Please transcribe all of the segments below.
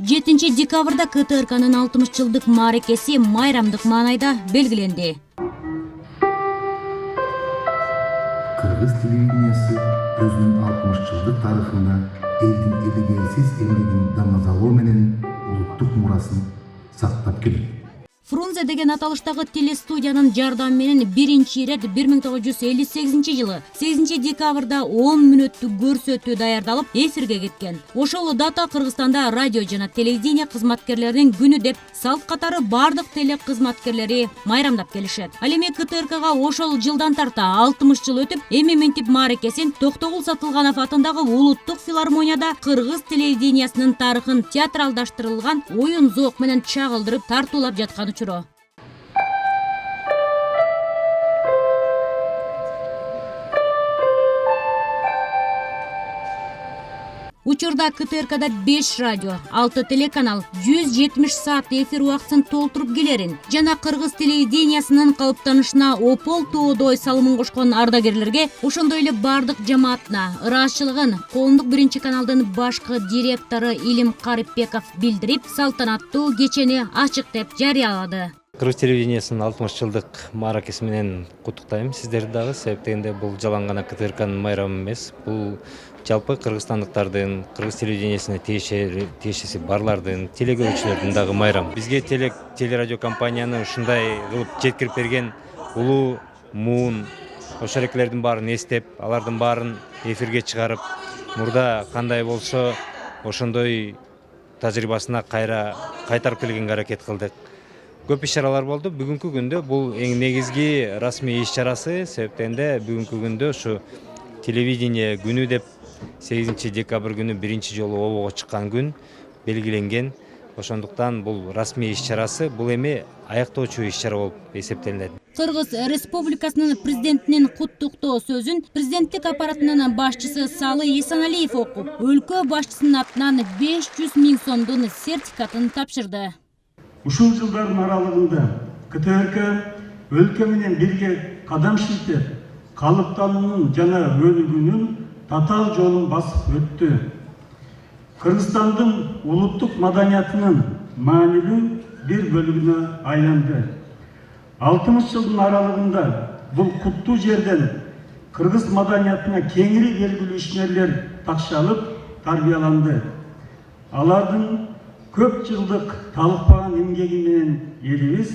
7 декабрда КТРКнын 60 жылдык мааракеси майрамдык маанайда белгиленди. Кыргыз телевидениясы өзүнүн 60 жылдык тарыхында элдин эбегейсиз эмгегин дамазалоо менен улуттук мурасын сактап келет. Фрунзе деген аталыштагы телестудиянын жардамы менен биринчи ирет 1958 жылы 8 декабрда 10 мүнөттүк көрсөтүү даярдалып эфирге кеткен. Ошол дата Кыргызстанда радио жана телевидение кызматкерлеринин күнү деп салт катары бардык теле кызматкерлери майрамдап келишет. Ал эми КТРКга ошол жылдан тарта 60 жыл өтүп, эми мынтип мааракесин Токтогул Сатылганов атындагы Улуттук филармонияда Кыргыз телевидениясынын тарыхын театралдаштырылган оюн зоок менен чагылдырып тартуулап жаткан учуру. Учурда КТРКда 5 радио, 6 телеканал, 170 саат эфир убактысын толтуруп келерин жана Кыргыз телевидениясынын калыптанышына опол тоодой салымын кошкон ардагерлерге, ошондой эле бардык жамаатына ыраазычылыгын коомдук 1-каналдын башкы директору Илим Карипбеков билдирип, салтанаттуу кечени ачык деп жарыялады. Кыргыз телевидениясынын 60 жылдык мааракеси менен куттуктайм сиздерди дагы. Себеп дегенде бул жалаң гана КТРКнын майрамы эмес, бул жалпы кыргызстандыктардын, Кыргыз телевидениясына тиешеси барлардын, телегөрүүчүлөрдүн дагы майрамы. Бизге телерадио компанияны ушундай кылып жеткирип берген улуу муун ошол эркелердин баарын эстеп, алардын баарын эфирге чыгарып, мурда кандай болсо ошондой тажрыйбасына кайтарып келгенге аракет кылдык. Көп иш-чаралар болду. Бүгүнкү күндө бул эң негизги расмий иш-чарасы. Себептенде бүгүнкү күндө ушу телевидение күнү деп 8 декабрь күнү биринчи жолу обого чыккан күн белгиленген. Ошондуктан бул расмий иш-чарасы, бул эми аяктоочу иш-чара болуп эсептелинет. Кыргыз Республикасынын президентинин куттуктоо сөзүн президенттик аппаратынын башчысы Салы Эсеналиев окуп, өлкө башчысынын атынан 500 000 сомдун сертификатын тапшырды. Ушул жылдардын аралыгында КТРК өлкө менен бирге кадам шилтеп, калыптануунун жана өнүгүүнүн татаал жолун басып өттү. Кыргызстандын улуттук маданиятынын маанилүү бир бөлүгүнө айланды. 60 жылдын аралыгында бул куттуу жерден кыргыз маданиятына кеңири белгилүү ишмерлер такшалып, тарбияланды. Алардын көп жылдык талыкпаган эмгеги менен элибиз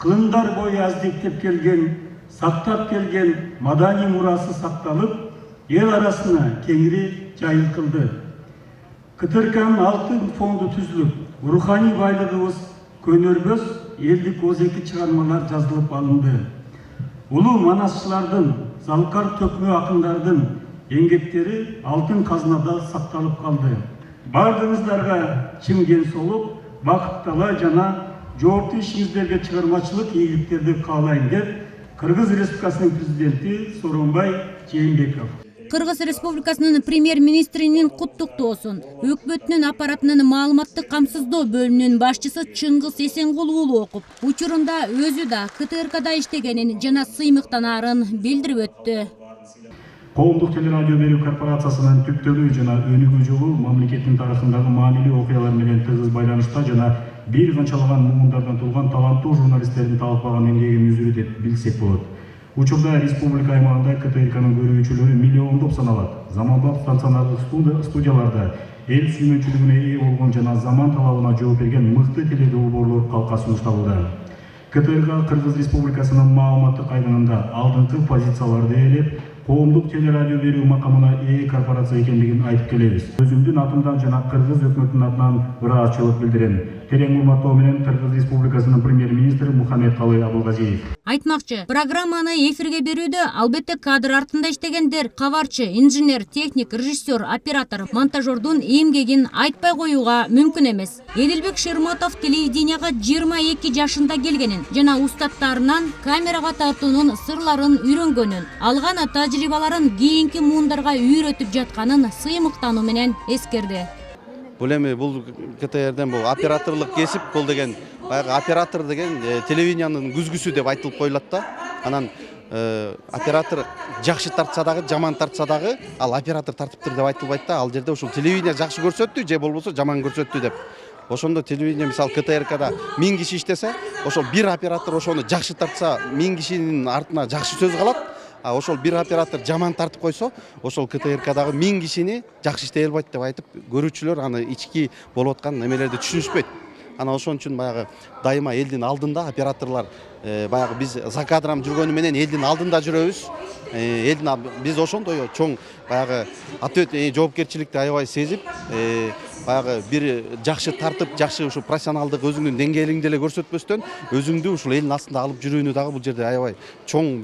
кылымдар бою аздектеп келген, сактап келген маданий мурасы сакталып, эл арасына кеңири жайылтылды. КТРКнын алтын фонду түзүлүп, руханий байлыгыбыз көнөрбөс элдик озеки чыгармалар жазылып алынды. Улуу манасчылардын, залкар төкмө акындардын эмгектери алтын казнада сакталып калды. Бардыгыңыздарга чын ден соолук, бакыттала жана жооптуу ишиңиздерге чыгармачылык ийгиликтерди каалайм деп Кыргыз Республикасынын президенти Сооронбай Жээнбеков. Кыргыз Республикасынын премьер-министринин куттуктоосун өкмөтүнүн аппаратынын маалыматтык камсыздоо бөлүмүнүн башчысы Чыңгыз Эсенгул уулу окуп, учурунда өзү да КТРКда иштегенин жана сыймыктанаарын билдирип өттү. Коомдук телерадио берүү корпорациясынын түптөлүү жана өнүгүү жолу мамлекеттин тарыхындагы маанилүү окуялар менен тыгыз байланышта жана бир канчалаган муундардан турган таланттуу журналисттердин талыкпаган эмгегин үзүрү деп билсек болот. Учурда республика аймагында КТРКнын көрүүчүлөрү миллиондоп саналат. Заманбап стационардык студияларда эл сүймөнчүлүгүнө ээ болгон жана заман талабына жооп берген мыкты теледолбоорлор калкка сунушталууда. КТРК Кыргыз Республикасынын маалыматтык айдынында алдыңкы позицияларды ээлеп, коомдук телерадио берүү макамына ээ корпорация экендигин айтып келебиз. Өзүмдүн атымдан жана Кыргыз өкмөтүнүн атынан ыраазычылык билдирем. Терең урматтоо менен Кыргыз Республикасынын премьер-министри Мухаммедкалый Абылгазиев. Айтмакчы, программаны эфирге берүүдө албетте кадр артында иштегендер, кабарчы, инженер, техник, режиссер, оператор, монтажердун эмгегин айтпай коюуга мүмкүн эмес. Эдилбек Шерматов телевиденияга 22 жашында келгенин жана устаттарынан камерага тартуунун сырларын үйрөнгөнүн, алган тажрыйбаларын кийинки муундарга үйрөтүп жатканын сыймыктануу менен эскерди. Бул эми бул КТРден бул операторлук кесип, бул деген баягы оператор деген телевидениянын күзгүсү деп айтылып коюлат да. Анан оператор жакшы тартса дагы, жаман тартса дагы, ал оператор тартыптыр деп айтылбайт да. Ал жерде ушул телевидение жакшы көрсөттү же болбосо жаман көрсөттү деп ошондо телевидение мисалы КТРКда 1000 киши иштесе, ошол бир оператор ошону жакшы тартса 1000 кишинин артына жакшы сөз калат. А ошол бир оператор жаман тартып койсо, ошол КТРКдагы 1000 кишини жакшы иштей албайт деп айтып, көрүүчүлөр аны ички болуп аткан немелерди түшүнүшпөйт. Ана ошон үчүн баягы дайыма элдин алдында операторлар баягы биз за кадрам жүргөнү менен элдин алдында жүрөбүз. Биз ошондой чоң баягы атөт жоопкерчиликти аябай сезип, баягы бир жакшы тартып, жакшы ушу профессионалдык өзүңдүн деңгээлиңди эле көрсөтпөстөн, өзүңдү ушул элдин астында алып жүрүүнү дагы бул жерде аябай чоң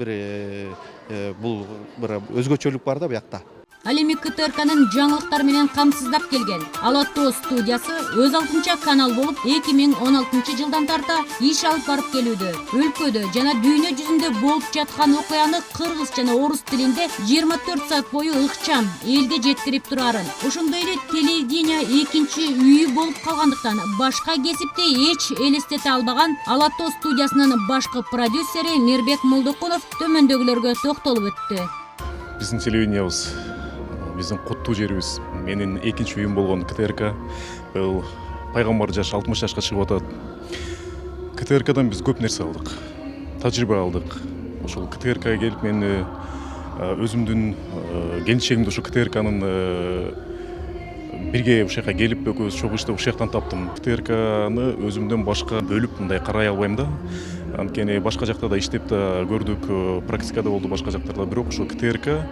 бул бир өзгөчөлүк бар да буякта. Ал эми КТРКнын жаңылыктар менен камсыздап келген Ала Тоо студиясы өз алдынча канал болуп 2016-жылдан тарта иш алып барып келүүдө. Өлкөдө жана дүйнө жүзүндө болуп жаткан окуяны кыргыз жана орус тилинде 24 саат бою ыкчам элге жеткирип турарын. Ошондой эле телевидение экинчи үйү болуп калгандыктан башка кесипти эч элестете албаган Ала Тоо студиясынын башкы продюсери Мирбек Молдокунов төмөндөгүлөргө токтолуп өттү. Биздин телевидениябыз, биздин куттуу жерибиз, менин экинчи үйүм болгон КТРК бул пайгамбар жаш 60 жашка чыгып атат. КТРКдан биз көп нерсе алдык, тажрыйба алдык. Ошол КТРКга келип мен өзүмдүн келинчегимди ушу КТРКнын бирге ушул жака келип экөөбүз чогуу иште ушул жактан таптым. КТРКны өзүмдөн башка бөлүп мындай карай албайм да. Анткени башка жакта да иштеп да көрдүк, практикада болду башка жактарда, бирок ошо КТРК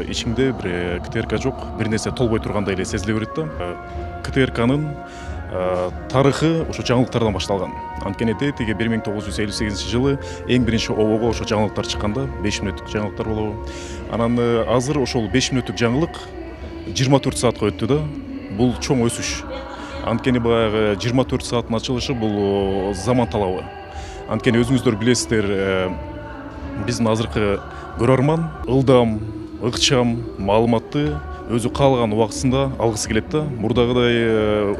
ичимде бир КТРК жок, бир нерсе толбой тургандай эле сезиле берет да. КТРКнын тарыхы ошо жаңылыктардан башталган. Анткени тиги 1958-жылы эң биринчи обого ошо жаңылыктар чыкканда, 5 мүнөттүк жаңылыктар болобу. Анан азыр ошол 5 мүнөттүк жаңылык 24 саатка өттү да. Бул чоң өсүш. Анткени баягы 24 сааттын ачылышы бул заман талабы. Анткени өзүңүздөр билесиздер, биздин азыркы көрөрман ылдам, ыкчам, маалыматты өзү каалаган убактысында алгысы келет да. Мурдагыдай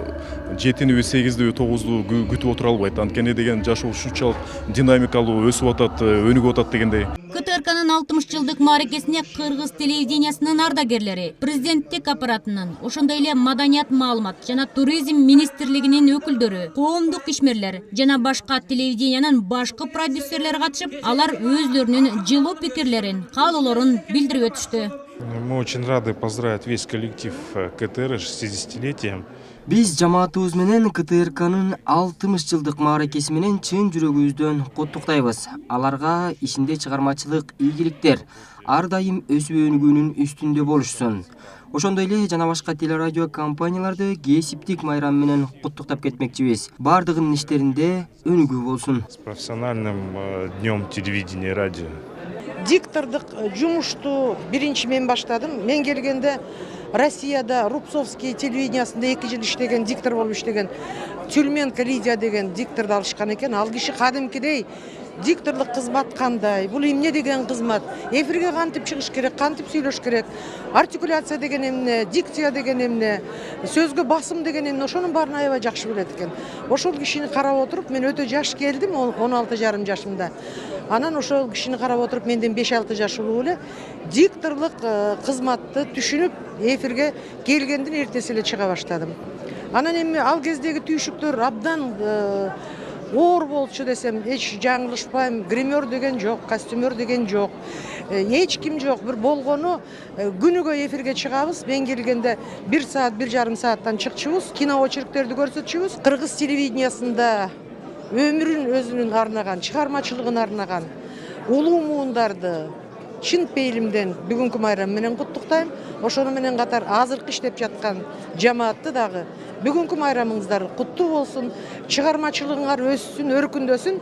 7-нүбү, 8-нүбү, 9-ду күтүп отура албайт. Анткени деген жашоо ушунчалык динамикалуу өсүп атат, өнүгүп атат дегендей. КТРКнын 60 жылдык мааракесине кыргыз телевидениясынын ардагерлери, президенттик аппаратынын, ошондой эле маданият, маалымат жана туризм министрлигинин өкүлдөрү, коомдук ишмерлер жана башка телевидениянын башкы продюсерлери катышып, алар өзлөрүнүн жылуу пикирлерин, каалоолорун билдирип өтүштү. Мы очень рады поздравить весь коллектив КТР с 60-летием. Биз жамаатыбыз менен КТРКнын 60 жылдык мааракеси менен чын жүрөгүбүздөн куттуктайбыз. Аларга ишинде чыгармачылык, ийгиликтер ар дайым өсүп өнүгүүнүн үстүндө болушсун. Ошондой эле жана башка телерадио компанияларды кесиптик майрам менен куттуктап кетмекчибиз. Бардыгынын иштеринде өнүгүү болсун. С профессиональным днем телевидения и радио. Диктордук жумушту биринчи мен баштадым. Мен келгенде Россияда Рубцовский телевидениясында 2 жыл иштеген, диктор болуп иштеген Тюльменко Лидия деген дикторду алышкан экен. Ал киши кадимкидей дикторлук кызмат кандай, бул эмне деген кызмат, эфирге кантип чыгыш керек, кантип сүйлөш керек, артикуляция деген эмне, диктия деген эмне, сөзгө басым деген эмне, ошонун баарын аябай жакшы билет экен. Ошол кишини карап отуруп, мен өтө жаш келдим, 16,5 жашымда. Анан ошол кишини карап отуруп, менден 5-6 жаш улуу эле дикторлук кызматты түшүнүп, эфирге келгендин эртеси эле чыга баштадым. Анан эми ал кездеги түйшүктөр абдан оор болчу десем, эч жаңылышпайм. Гример деген жок, костюмер деген жок. Эч ким жок. Бир болгону күнүгө эфирге чыгабыз. Мен келгенде 1 саат, 1,5 сааттан чыкчубуз. Кино очерктерди көрсөтчүбүз. Кыргыз телевидениясында өмүрүн өзүнүн арнаган, чыгармачылыгын арнаган улуу муундарды чын пейилимден бүгүнкү майрам менен куттуктайм. Ошону менен катар азыркы иштеп жаткан жамаатты дагы бүгүнкү майрамыңыздар куттуу болсун. Чыгармачылыгыңар өссүн, өркүндөсүн.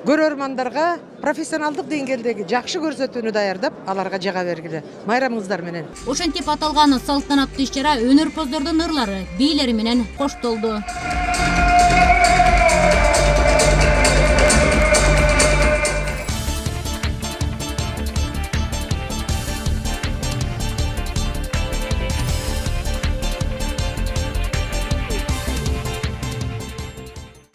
Көрөрмандарга профессионалдык деңгээлдеги жакшы көрсөтүүнү даярдап, аларга жага бергиле. Майрамыңыздар менен. Ошентип аталган салтанаттуу иш-чара өнөрпоздордун ырлары, бийлери менен коштолду.